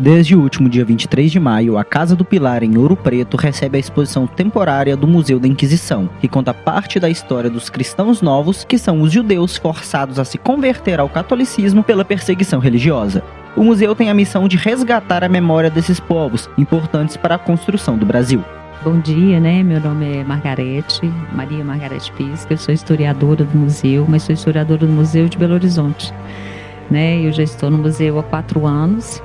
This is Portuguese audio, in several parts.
Desde o último dia 23 de maio, a Casa do Pilar, em Ouro Preto, recebe a exposição temporária do Museu da Inquisição, que conta parte da história dos cristãos novos, que são os judeus forçados a se converter ao catolicismo pela perseguição religiosa. O museu tem a missão de resgatar a memória desses povos, importantes para a construção do Brasil. Bom dia, Meu nome é Maria Margarete Pisca, eu sou historiadora do museu, mas sou historiadora do Museu de Belo Horizonte. Eu já estou no museu há 4 anos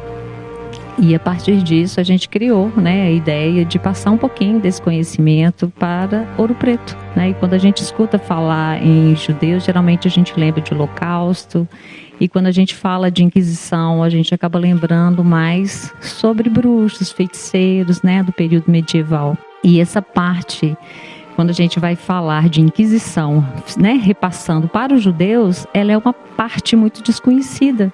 e a partir disso a gente criou a ideia de passar um pouquinho desse conhecimento para Ouro Preto. E quando a gente escuta falar em judeus, geralmente a gente lembra de Holocausto. E quando a gente fala de Inquisição, a gente acaba lembrando mais sobre bruxos, feiticeiros, do período medieval. E essa parte, quando a gente vai falar de Inquisição, repassando para os judeus, ela é uma parte muito desconhecida,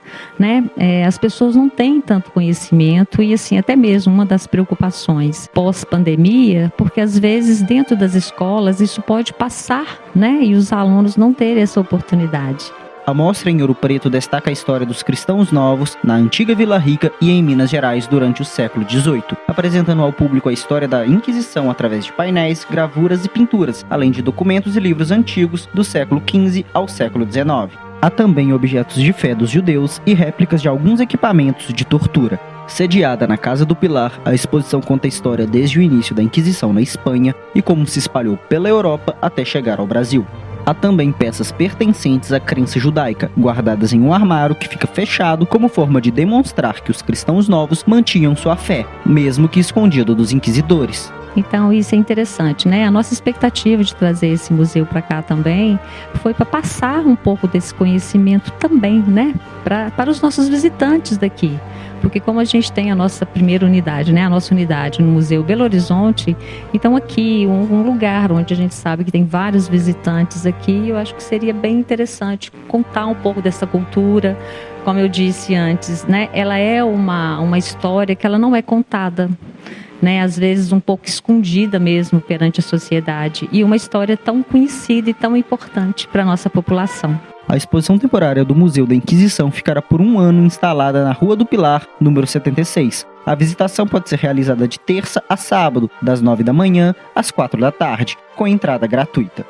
As pessoas não têm tanto conhecimento e, assim, até mesmo uma das preocupações pós-pandemia, porque às vezes dentro das escolas isso pode passar, E os alunos não terem essa oportunidade. A mostra em Ouro Preto destaca a história dos cristãos novos na antiga Vila Rica e em Minas Gerais durante o século XVIII, apresentando ao público a história da Inquisição através de painéis, gravuras e pinturas, além de documentos e livros antigos do século XV ao século XIX. Há também objetos de fé dos judeus e réplicas de alguns equipamentos de tortura. Sediada na Casa do Pilar, a exposição conta a história desde o início da Inquisição na Espanha e como se espalhou pela Europa até chegar ao Brasil. Há também peças pertencentes à crença judaica, guardadas em um armário que fica fechado como forma de demonstrar que os cristãos novos mantinham sua fé, mesmo que escondido dos inquisidores. Então isso é interessante, A nossa expectativa de trazer esse museu para cá também foi para passar um pouco desse conhecimento também, para os nossos visitantes daqui. Porque como a gente tem a nossa primeira unidade, a nossa unidade no Museu Belo Horizonte, então aqui, um lugar onde a gente sabe que tem vários visitantes aqui, eu acho que seria bem interessante contar um pouco dessa cultura. Como eu disse antes, ela é uma história que ela não é contada, às vezes um pouco escondida mesmo perante a sociedade, e uma história tão conhecida e tão importante para a nossa população. A exposição temporária do Museu da Inquisição ficará por 1 ano instalada na Rua do Pilar, número 76. A visitação pode ser realizada de terça a sábado, das 9 da manhã às 4 da tarde, com entrada gratuita.